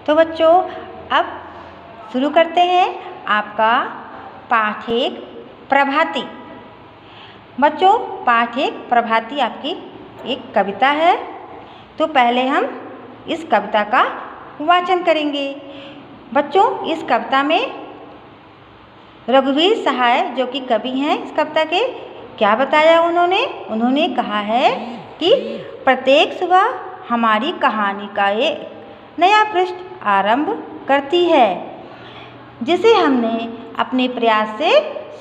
तो बच्चों अब शुरू करते हैं आपका पाठ एक प्रभाती। बच्चों पाठ एक प्रभाती आपकी एक कविता है। तो पहले हम इस कविता का वाचन करेंगे। बच्चों इस कविता में रघुवीर सहाय जो कि कवि हैं इस कविता के, क्या बताया उन्होंने कहा है कि प्रत्येक सुबह हमारी कहानी का एक नया पृष्ठ आरंभ करती है, जिसे हमने अपने प्रयास से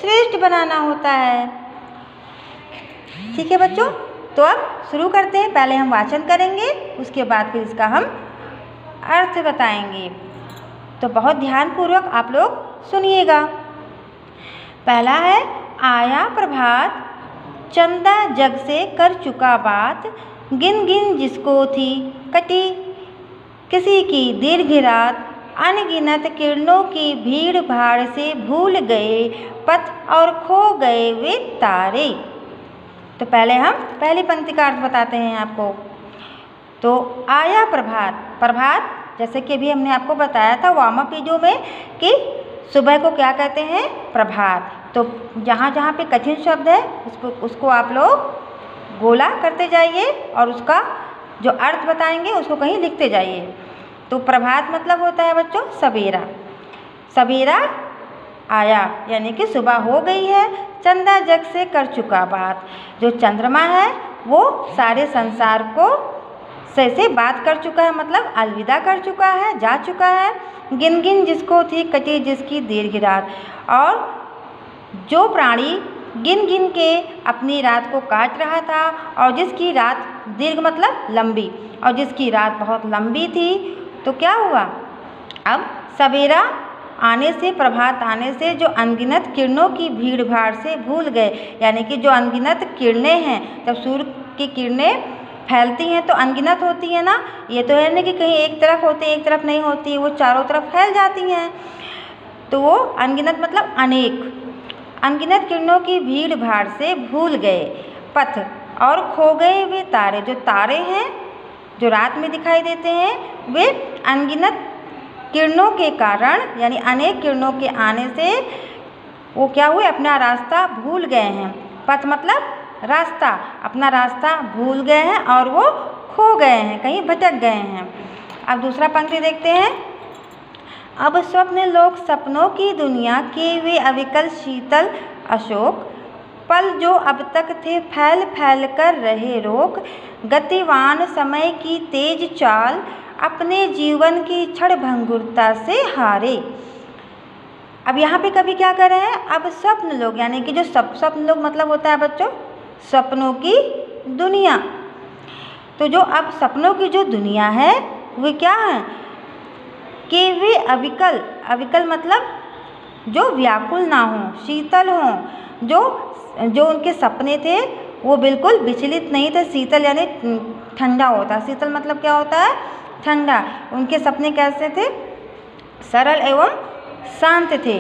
श्रेष्ठ बनाना होता है। ठीक है बच्चों, तो अब शुरू करते हैं। पहले हम वाचन करेंगे, उसके बाद फिर इसका हम अर्थ बताएंगे। तो बहुत ध्यानपूर्वक आप लोग सुनिएगा। पहला है, आया प्रभात, चंदा जग से कर चुका बात, गिन गिन जिसको थी कटी किसी की दीर्घ रात, अनगिनत किरणों की भीड़ भाड़ से भूल गए पथ और खो गए वे तारे। तो पहले हम पहली पंक्ति का अर्थ बताते हैं आपको। तो आया प्रभात, प्रभात जैसे कि अभी हमने आपको बताया था वार्म अप वीडियो में कि सुबह को क्या कहते हैं, प्रभात। तो जहाँ जहाँ पे कठिन शब्द है उसको आप लोग गोला करते जाइए और उसका जो अर्थ बताएंगे उसको कहीं लिखते जाइए। तो प्रभात मतलब होता है बच्चों सवेरा, सवेरा आया यानी कि सुबह हो गई है। चंदा जग से कर चुका बात, जो चंद्रमा है वो सारे संसार को से बात कर चुका है, मतलब अलविदा कर चुका है, जा चुका है। गिन गिन जिसको थी कटी जिसकी दीर्घ रात, और जो प्राणी गिन गिन के अपनी रात को काट रहा था और जिसकी रात दीर्घ मतलब लंबी, और जिसकी रात बहुत लंबी थी, तो क्या हुआ, अब सवेरा आने से, प्रभात आने से जो अनगिनत किरणों की भीड़ भाड़ से भूल गए, यानी कि जो अनगिनत किरणें हैं, जब सूर्य की किरणें फैलती हैं तो अनगिनत होती है ना, ये तो है ना कि कहीं एक तरफ होती है एक तरफ नहीं होती, वो चारों तरफ फैल जाती हैं। तो वो अनगिनत मतलब अनेक, अनगिनत किरणों की भीड़ भाड़ से भूल गए पथ और खो गए वे तारे, जो तारे हैं जो रात में दिखाई देते हैं वे अनगिनत किरणों के कारण यानी अनेक किरणों के आने से वो क्या हुए, अपना रास्ता भूल गए हैं। पथ मतलब रास्ता, अपना रास्ता भूल गए हैं और वो खो गए हैं, कहीं भटक गए हैं। अब दूसरा पंक्ति देखते हैं। अब स्वप्न लोक सपनों की दुनिया के वे अविकल शीतल अशोक, पल जो अब तक थे फैल फैल कर रहे रोक, गतिवान समय की तेज चाल अपने जीवन की क्षण भंगुरता से हारे। अब यहाँ पे कवि क्या कर रहे हैं, अब स्वप्न लोग यानी कि जो स्वप्न लोग मतलब होता है बच्चों सपनों की दुनिया। तो जो अब सपनों की जो दुनिया है वो क्या है कि वे अविकल, अविकल मतलब जो व्याकुल ना हो, शीतल हों, जो उनके सपने थे वो बिल्कुल विचलित नहीं थे। शीतल यानी ठंडा होता है, शीतल मतलब क्या होता है, ठंडा। उनके सपने कैसे थे, सरल एवं शांत थे।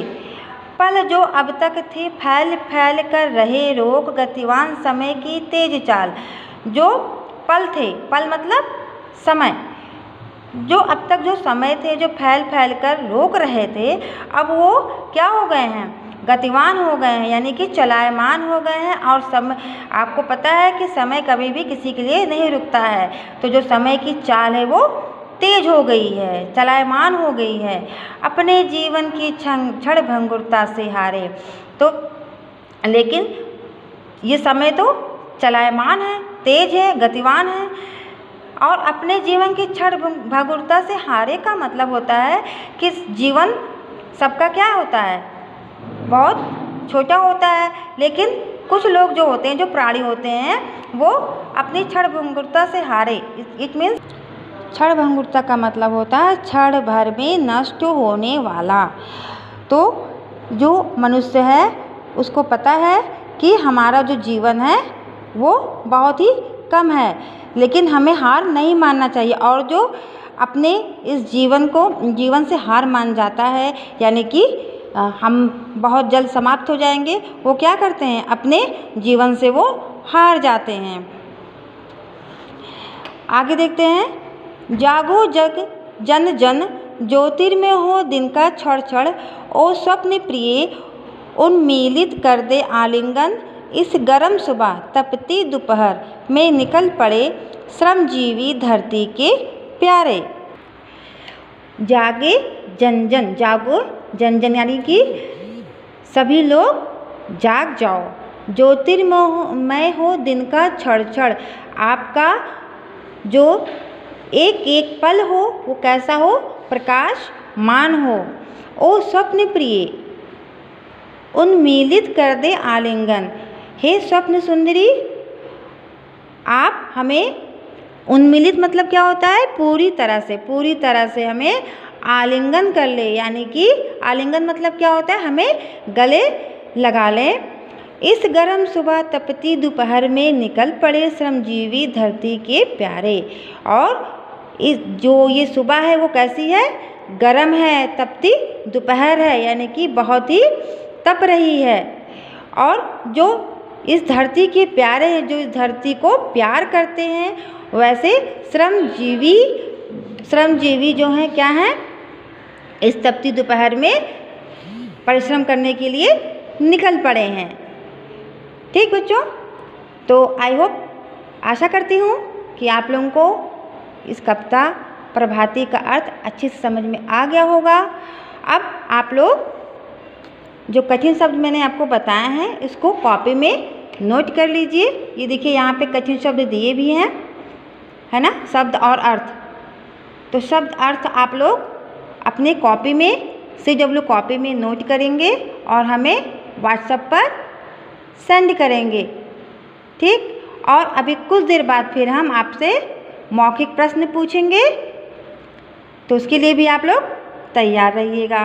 पल जो अब तक थे फैल फैल कर रहे रोक, गतिवान समय की तेज चाल, जो पल थे, पल मतलब समय, जो अब तक जो समय थे जो फैल फैल कर रोक रहे थे, अब वो क्या हो गए हैं, गतिवान हो गए हैं यानी कि चलायमान हो गए हैं। और समय, आपको पता है कि समय कभी भी किसी के लिए नहीं रुकता है, तो जो समय की चाल है वो तेज हो गई है, चलायमान हो गई है, अपने जीवन की क्षण भंगुरता से हारे। तो लेकिन ये समय तो चलायमान है, तेज है, गतिवान है, और अपने जीवन की क्षण भंगुरता से हारे का मतलब होता है कि जीवन सबका क्या होता है, बहुत छोटा होता है, लेकिन कुछ लोग जो होते हैं, जो प्राणी होते हैं, वो अपनी क्षण भंगुरता से हारे। इट मीन्स क्षण भंगुरता का मतलब होता है क्षण भर में नष्ट होने वाला। तो जो मनुष्य है उसको पता है कि हमारा जो जीवन है वो बहुत ही कम है, लेकिन हमें हार नहीं मानना चाहिए। और जो अपने इस जीवन से हार मान जाता है यानी कि हम बहुत जल्द समाप्त हो जाएंगे, वो क्या करते हैं, अपने जीवन से वो हार जाते हैं। आगे देखते हैं। जागो जग जन जन ज्योतिर्मय हो दिन का क्षण क्षण, ओ स्वप्न प्रिय उन्मीलित कर दे आलिंगन। इस गर्म सुबह तपती दोपहर में निकल पड़े श्रमजीवी धरती के प्यारे। जागे जन जन, जागो जन जन यानी कि सभी लोग जाग जाओ। ज्योतिर्मय हो दिन का क्षण क्षण, आपका जो एक एक पल हो वो कैसा हो, प्रकाशमान हो। ओ स्वप्न प्रिय उन्मीलित कर दे आलिंगन, हे स्वप्न सुंदरी आप हमें उन्मीलित मतलब क्या होता है, पूरी तरह से हमें आलिंगन कर ले, यानी कि आलिंगन मतलब क्या होता है, हमें गले लगा ले। इस गर्म सुबह तपती दोपहर में निकल पड़े श्रमजीवी धरती के प्यारे। और इस जो ये सुबह है वो कैसी है, गर्म है, तपती दोपहर है यानी कि बहुत ही तप रही है। और जो इस धरती के प्यारे हैं, जो इस धरती को प्यार करते हैं, वैसे श्रमजीवी जो हैं क्या हैं, इस तपती दोपहर में परिश्रम करने के लिए निकल पड़े हैं। ठीक बच्चों, तो आई होप, आशा करती हूँ कि आप लोगों को इस कविता प्रभाती का अर्थ अच्छे से समझ में आ गया होगा। अब आप लोग जो कठिन शब्द मैंने आपको बताए हैं इसको कॉपी में नोट कर लीजिए। ये देखिए यहाँ पे कठिन शब्द दिए भी हैं, है ना, शब्द और अर्थ। तो शब्द अर्थ आप लोग अपने कॉपी में CW कॉपी में नोट करेंगे और हमें व्हाट्सएप पर सेंड करेंगे। ठीक, और अभी कुछ देर बाद फिर हम आपसे मौखिक प्रश्न पूछेंगे, तो उसके लिए भी आप लोग तैयार रहिएगा।